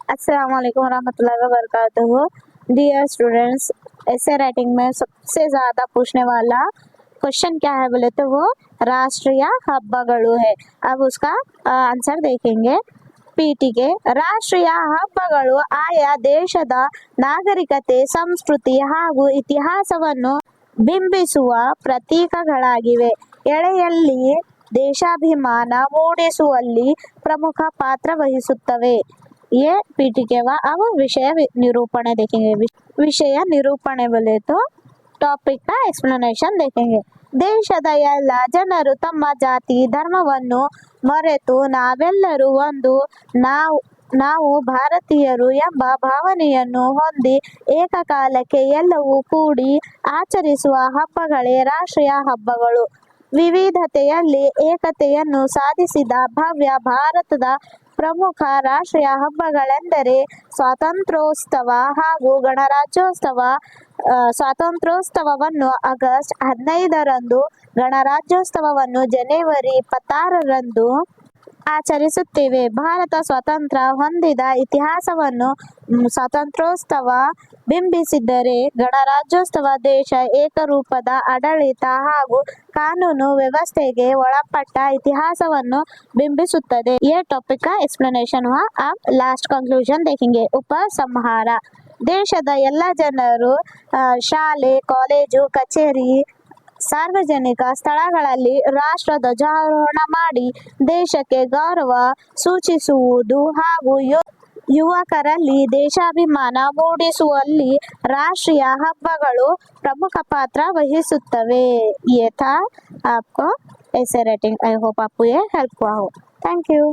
अस्सलाम वालेकुम वरहमतुल्लाहि वबरकातुहू। डियर स्टूडेंट्स, ऐसे राइटिंग में सबसे ज़्यादा पूछने वाला क्वेश्चन क्या है बोले तो वो राष्ट्रीय हब्बगळु है। अब उसका आंसर देखेंगे। ಪೀಠಿಕೆ ರಾಷ್ಟ್ರೀಯ ಹಬ್ಬಗಳು ಆಯಾ ದೇಶದ ನಾಗರಿಕತೆ, ಸಂಸ್ಕೃತಿ ಹಾಗೂ ಇತಿಹಾಸವನ್ನು ಬಿಂಬಿಸುವ ಪ್ರತೀಕಗಳಾಗಿವೆ. ಎಳೆಯಲ್ಲಿ ದೇಶಾಭಿಮಾನ ಮೂಡಿಸುವಲ್ಲಿ ಪ್ರಮುಖ ಪಾತ್ರ ವಹಿಸುತ್ತವೆ. ये पीठिके व अब विषय निरूपण देखेंगे। विषय निरूपणे बोले तो ಟಾಪಿಕ್ ನ ಎಕ್ಸ್ಪ್ಲನೇಷನ್ ದೇखेंगे. ದೇಶದ ಎಲ್ಲ ಜನರು ತಮ್ಮ ಜಾತಿ ಧರ್ಮವನ್ನು ಮರೆತು ನಾವೆಲ್ಲರೂ ಒಂದು, ನಾವು ಭಾರತೀಯರು ಎಂಬ ಭಾವನೆಯನ್ನು ಹೊಂದಿ ಏಕಕಾಲಕ್ಕೆ ಎಲ್ಲವೂ ಕೂಡಿ ಆಚರಿಸುವ ಹಬ್ಬಗಳೇ ರಾಷ್ಟ್ರೀಯ ಹಬ್ಬಗಳು. ವಿವಿಧತೆಯಲ್ಲಿ ಏಕತೆಯನ್ನು ಸಾಧಿಸಿದ ಭವ್ಯ ಭಾರತದ ಪ್ರಮುಖ ರಾಷ್ಟ್ರೀಯ ಹಬ್ಬಗಳೆಂದರೆ ಸ್ವಾತಂತ್ರ್ಯೋತ್ಸವ ಹಾಗೂ ಗಣರಾಜ್ಯೋತ್ಸವ. ಸ್ವಾತಂತ್ರ್ಯೋತ್ಸವವನ್ನು ಆಗಸ್ಟ್ 15ರಂದು, ಗಣರಾಜ್ಯೋತ್ಸವವನ್ನು ಜನವರಿ 26ರಂದು ಆಚರಿಸುತ್ತೇವೆ. ಭಾರತ ಸ್ವಾತಂತ್ರ್ಯ ಹೊಂದಿದ ಇತಿಹಾಸವನ್ನು ಸ್ವಾತಂತ್ರ್ಯೋತ್ಸವ ಬಿಂಬಿಸಿದರೆ, ಗಣರಾಜ್ಯೋತ್ಸವ ದೇಶ ಏಕರೂಪದ ಆಡಳಿತ ಹಾಗೂ ಕಾನೂನು ವ್ಯವಸ್ಥೆಗೆ ಒಳಪಟ್ಟ ಇತಿಹಾಸವನ್ನು ಬಿಂಬಿಸುತ್ತದೆ. ये टॉपिक का एक्सप्लेनेशन हुआ। अब लास्ट कंक्लूजन देखेंगे। उपसंहार. ದೇಶದ ಎಲ್ಲ ಜನರು ಶಾಲೆ, ಕಾಲೇಜು, ಕಚೇರಿ, ಸಾರ್ವಜನಿಕ ಸ್ಥಳಗಳಲ್ಲಿ ರಾಷ್ಟ್ರ ಧ್ವಜಾರೋಹಣ ಮಾಡಿ ದೇಶಕ್ಕೆ ಗೌರವ ಸೂಚಿಸುವುದು ಹಾಗೂ ಯುವಕರಲ್ಲಿ ದೇಶಾಭಿಮಾನ ಮೂಡಿಸುವಲ್ಲಿ ರಾಷ್ಟ್ರೀಯ ಹಬ್ಬಗಳು प्रमुख पात्र वहिಸುತ್ತವೆ. ये था आपको ऐसे रेटिंग। आई होप आपको ये हेल्प हुआ हो। Thank you.